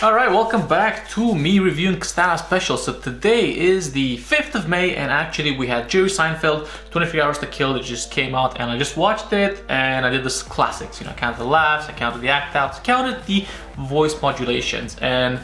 Alright, welcome back to me reviewing stand-up specials. So today is the 5th of May and actually we had Jerry Seinfeld, 23 Hours to Kill, that just came out, and I just watched it and I did this classics. I counted the laughs, I counted the act outs, I counted the voice modulations, and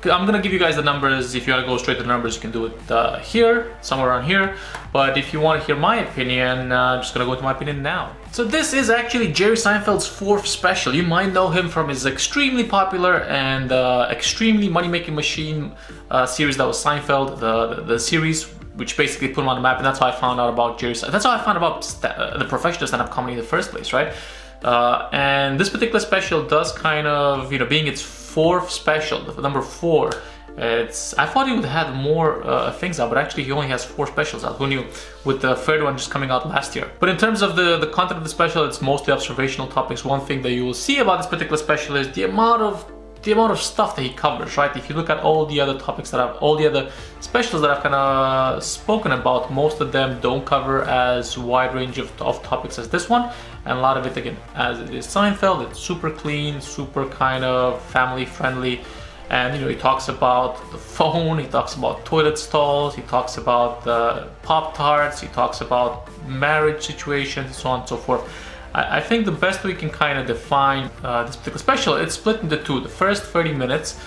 I'm gonna give you guys the numbers. If you want to go straight to the numbers, you can do it here, somewhere around here. But if you want to hear my opinion, I'm just gonna go to my opinion now. So this is actually Jerry Seinfeld's 4th special. You might know him from his extremely popular and extremely money-making machine series that was Seinfeld, the series which basically put him on the map, and that's how I found out about Jerry. That's how I found out about the professional stand-up comedy in the first place, right? And this particular special does kind of, being its 4th special, the number 4. I thought he would have more things out, but actually he only has 4 specials out. Who knew? With the 3rd one just coming out last year. But in terms of the content of the special, it's mostly observational topics. One thing that you will see about this particular special is the amount of stuff that he covers, right? If you look at all the other topics all the other specials that I've kind of spoken about, most of them don't cover as wide range of topics as this one. And a lot of it, again, as it is Seinfeld, it's super clean, super kind of family friendly. And he talks about the phone, he talks about toilet stalls, he talks about Pop-Tarts, he talks about marriage situations, and so on and so forth. I think the best we can kind of define this particular special, it's split into 2. The first 30 minutes,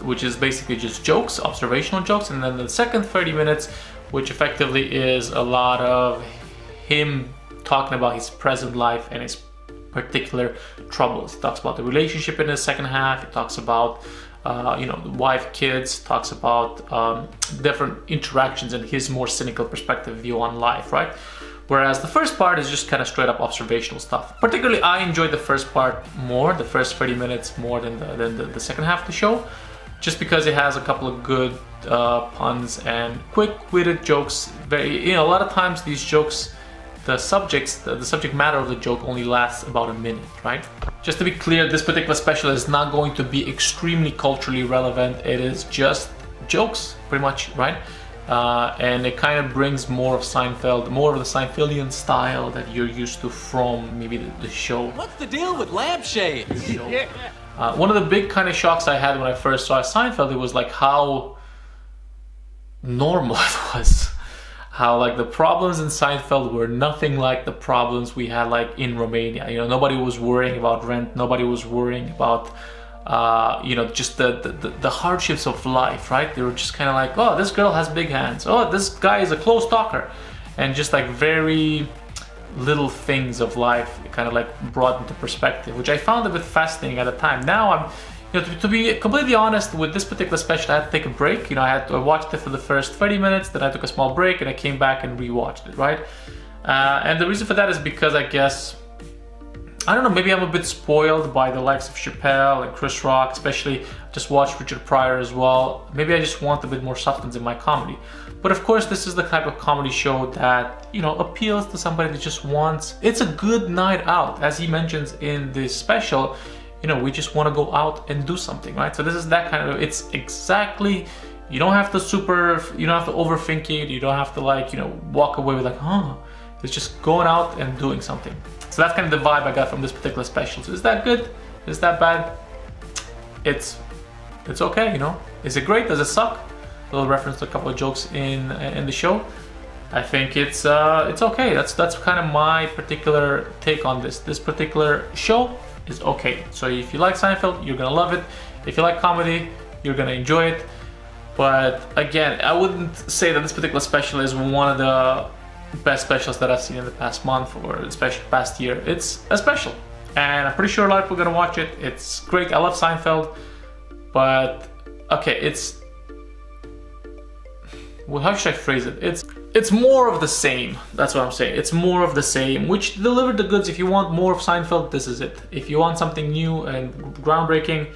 which is basically just jokes, observational jokes, and then the second 30 minutes, which effectively is a lot of him talking about his present life and his particular troubles. He talks about the relationship in the second half. He talks about the wife, kids, talks about different interactions and his more cynical perspective view on life, right? Whereas the first part is just kind of straight up observational stuff. Particularly, I enjoyed the first part more, the first 30 minutes more than the second half of the show, just because it has a couple of good puns and quick-witted jokes. A lot of times these jokes, the subject matter of the joke only lasts about a minute, right? Just to be clear, this particular special is not going to be extremely culturally relevant. It is just jokes, pretty much, right? And it kind of brings more of Seinfeld, more of the Seinfeldian style that you're used to from maybe the show. What's the deal with lampshades? One of the big kind of shocks I had when I first saw Seinfeld, it was like how normal it was. How like the problems in Seinfeld were nothing like the problems we had like in Romania. Nobody was worrying about rent. Nobody was worrying about just the hardships of life, right? They were just kind of like, oh, this girl has big hands. Oh, this guy is a close talker, and just like very little things of life kind of like brought into perspective, which I found a bit fascinating at the time. Now I'm. To be completely honest, with this particular special, I had to take a break. I watched it for the first 30 minutes, then I took a small break, and I came back and rewatched it, right? And the reason for that is because I guess, I don't know, maybe I'm a bit spoiled by the likes of Chappelle and Chris Rock, especially. Just watched Richard Pryor as well. Maybe I just want a bit more substance in my comedy. But of course, this is the type of comedy show that, appeals to somebody that just wants, it's a good night out. As he mentions in this special, we just want to go out and do something, right? So this is that kind of, it's exactly, you don't have to overthink it, you don't have to walk away with it's just going out and doing something. So that's kind of the vibe I got from this particular special. So is that good? Is that bad? It's okay, Is it great? Does it suck? A little reference to a couple of jokes in the show. I think it's okay. That's kind of my particular take on this. This particular show is okay. So if you like Seinfeld, you're gonna love it. If you like comedy, you're gonna enjoy it. But again, I wouldn't say that this particular special is one of the best specials that I've seen in the past month or especially past year. It's a special, and I'm pretty sure a lot of people are gonna watch it. It's great. I love Seinfeld, but okay, how should I phrase it? It's more of the same. That's what I'm saying. It's more of the same, which delivered the goods. If you want more of Seinfeld, this is it. If you want something new and groundbreaking,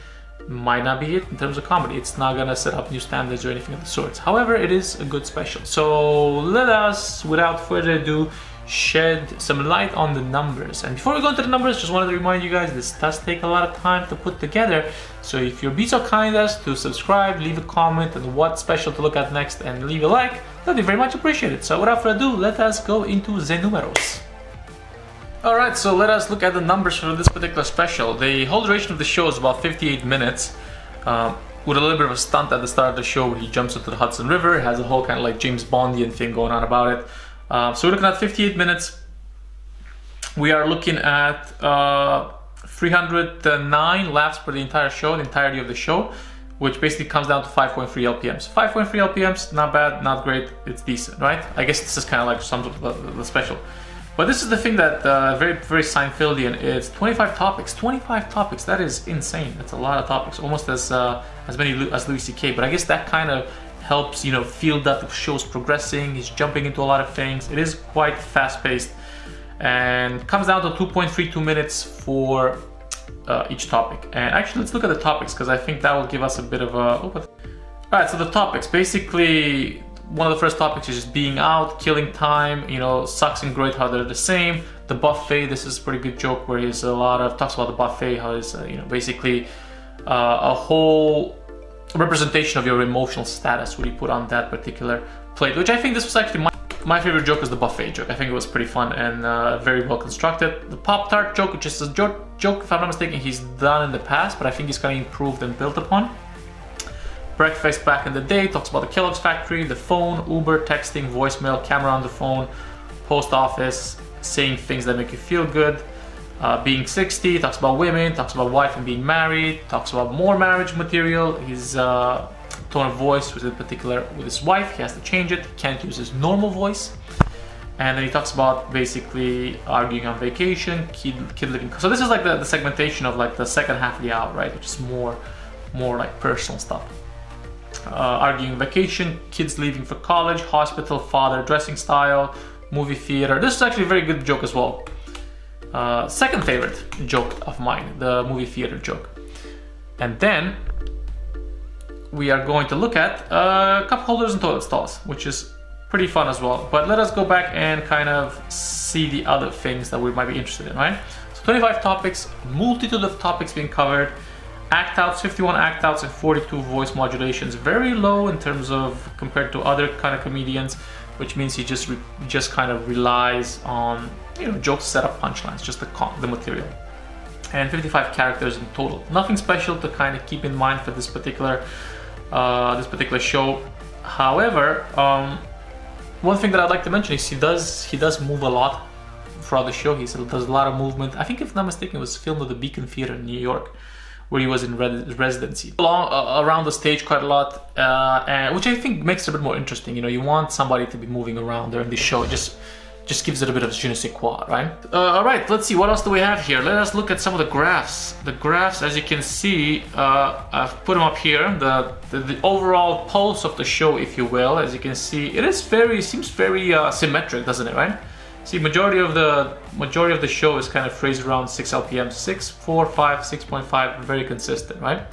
might not be it in terms of comedy. It's not gonna set up new standards or anything of the sorts. However, it is a good special. So let us, without further ado, shed some light on the numbers. And before we go into the numbers, just wanted to remind you guys, this does take a lot of time to put together. So if you'll be so kind as to subscribe, leave a comment on what special to look at next, and leave a like, that'd be very much appreciated. So without further ado, let us go into the numeros. Alright, so let us look at the numbers for this particular special. The whole duration of the show is about 58 minutes. with a little bit of a stunt at the start of the show where he jumps into the Hudson River. It has a whole kind of like James Bondian thing going on about it. So we're looking at 58 minutes. We are looking at 309 laps per the entire show, the entirety of the show, which basically comes down to 5.3 LPMs. 5.3 LPMs, not bad, not great, it's decent, right? I guess this is kind of like sums up the special. But this is the thing that very, very Seinfeldian is 25 topics. 25 topics, that is insane. That's a lot of topics, almost as many as Louis C.K. But I guess that kind of helps, you know, feel that the show's progressing. He's jumping into a lot of things. It is quite fast-paced and comes down to 2.32 minutes for each topic. And actually, let's look at the topics because I think that will give us a bit of a... Alright, so the topics. Basically, one of the first topics is just being out, killing time, you know, sucks and great how they're the same. The buffet, this is a pretty good joke where he's talks about the buffet, how it's, you know, basically a whole representation of your emotional status when you put on that particular plate, which I think this was actually my favorite joke is the buffet joke. I think it was pretty fun and very well constructed. The Pop-Tart joke, which is a joke, if I'm not mistaken, he's done in the past, but I think he's kind of improved and built upon. Breakfast back in the day, talks about the Kellogg's factory, the phone, Uber, texting, voicemail, camera on the phone, post office, saying things that make you feel good. Being 60, talks about women, talks about wife and being married, talks about more marriage material. His tone of voice was in particular with his wife, he has to change it, he can't use his normal voice. And then he talks about basically arguing on vacation, kid living. So this is like the segmentation of like the second half of the hour, right? Which is more like personal stuff. Arguing vacation, kids leaving for college, hospital, father, dressing style, movie theater. This is actually a very good joke as well. Second favorite joke of mine, the movie theater joke. And then we are going to look at cup holders and toilet stalls, which is pretty fun as well. But let us go back and kind of see the other things that we might be interested in, right? So 25 topics, multitude of topics being covered. Act outs, 51 act outs and 42 voice modulations. Very low in terms of compared to other kind of comedians, which means he just kind of relies on, you know, jokes, set up punchlines, just the material. And 55 characters in total. Nothing special to kind of keep in mind for this particular show. However, one thing that I'd like to mention is he does move a lot throughout the show. He does a lot of movement. I think, if I'm not mistaken, it was filmed at the Beacon Theater in New York, where he was in residency. Around the stage quite a lot, and which I think makes it a bit more interesting. You know, you want somebody to be moving around during the show. It just gives it a bit of je ne sais quoi, right? All right, let's see, what else do we have here? Let us look at some of the graphs. The graphs, as you can see, I've put them up here. The overall pulse of the show, if you will. As you can see, seems very symmetric, doesn't it, right? See, majority of the show is kind of phrased around 6 LPM, 6, 4, 5, 6.5, very consistent, right?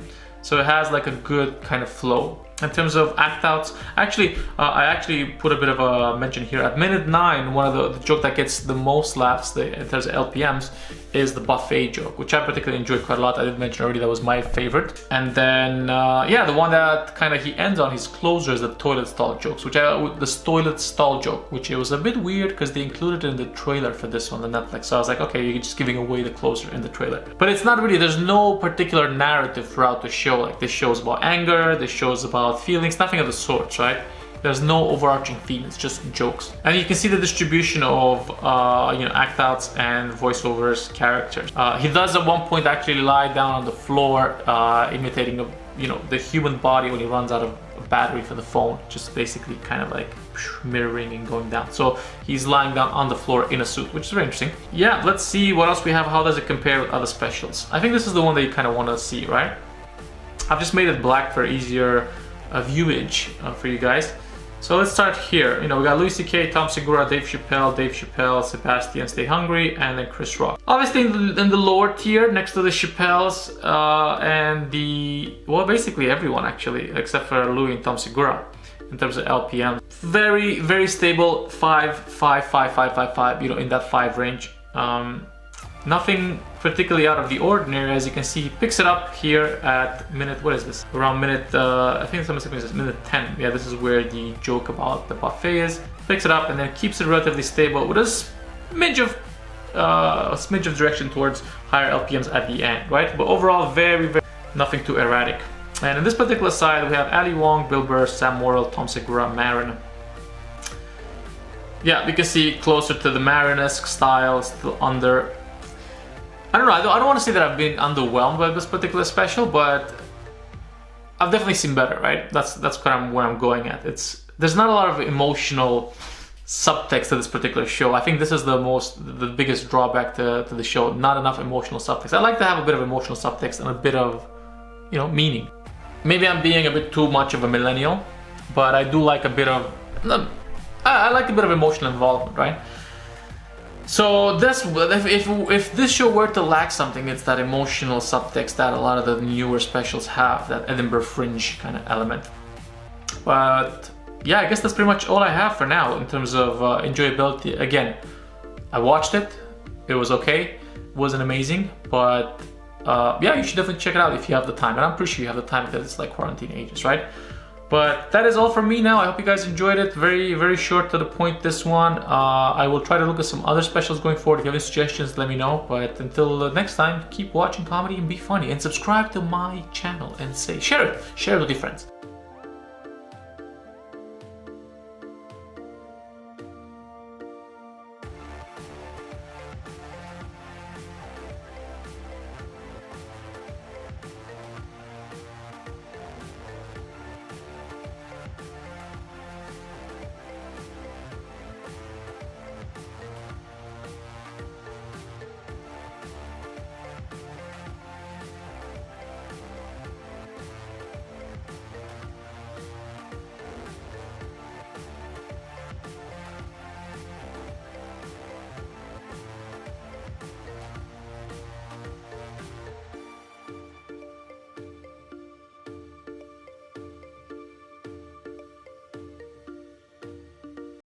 So it has like a good kind of flow. In terms of act outs, I actually put a bit of a mention here. At minute 9, one of the joke that gets the most laughs in terms of LPMs is the buffet joke, which I particularly enjoyed quite a lot. I did mention already that was my favorite. And then, the one that kind of he ends on, his closer, is the toilet stall jokes, the toilet stall joke, which it was a bit weird because they included it in the trailer for this one, the Netflix. So I was like, okay, you're just giving away the closer in the trailer. But it's not really, there's no particular narrative throughout the show. Like, this show's about anger, this show's about feelings, nothing of the sorts, right? There's no overarching theme, it's just jokes. And you can see the distribution of act outs and voiceovers characters. He does at one point actually lie down on the floor, imitating the human body when he runs out of battery for the phone, just basically kind of like mirroring and going down. So he's lying down on the floor in a suit, which is very interesting. Yeah, let's see what else we have. How does it compare with other specials? I think this is the one that you kind of want to see, right? I've just made it black for easier viewage for you guys. So let's start here. We got Louis C.K., Tom Segura, Dave Chappelle, Sebastian Stay Hungry, and then Chris Rock. Obviously in the lower tier, next to the Chappelles and basically everyone actually, except for Louis and Tom Segura in terms of LPM. Very, very stable, 5, in that 5 range. Nothing particularly out of the ordinary. As you can see, he picks it up here at minute, what is this? Around minute, I think it's minute 10. Yeah, this is where the joke about the buffet is. Picks it up and then keeps it relatively stable with a smidge of direction towards higher LPMs at the end, right? But overall, very, very, nothing too erratic. And in this particular side, we have Ali Wong, Bill Burr, Sam Morrill, Tom Segura, Marron. Yeah, you can see closer to the Marron-esque style, still under. I don't know, I don't want to say that I've been underwhelmed by this particular special, but I've definitely seen better, right? That's kind of where I'm going at. There's not a lot of emotional subtext to this particular show. I think this is the biggest drawback to the show. Not enough emotional subtext. I like to have a bit of emotional subtext and a bit of, meaning. Maybe I'm being a bit too much of a millennial, but I do like a bit of, I like a bit of emotional involvement, right? So this, if this show were to lack something, it's that emotional subtext that a lot of the newer specials have, that Edinburgh Fringe kind of element. But yeah, I guess that's pretty much all I have for now in terms of enjoyability. Again, I watched it, it was okay, it wasn't amazing, but yeah, you should definitely check it out if you have the time, and I'm pretty sure you have the time because it's like quarantine ages, right? But that is all from me now. I hope you guys enjoyed it. Very, very short to the point, this one. I will try to look at some other specials going forward. If you have any suggestions, let me know. But until next time, keep watching comedy and be funny. And subscribe to my channel and share it with your friends.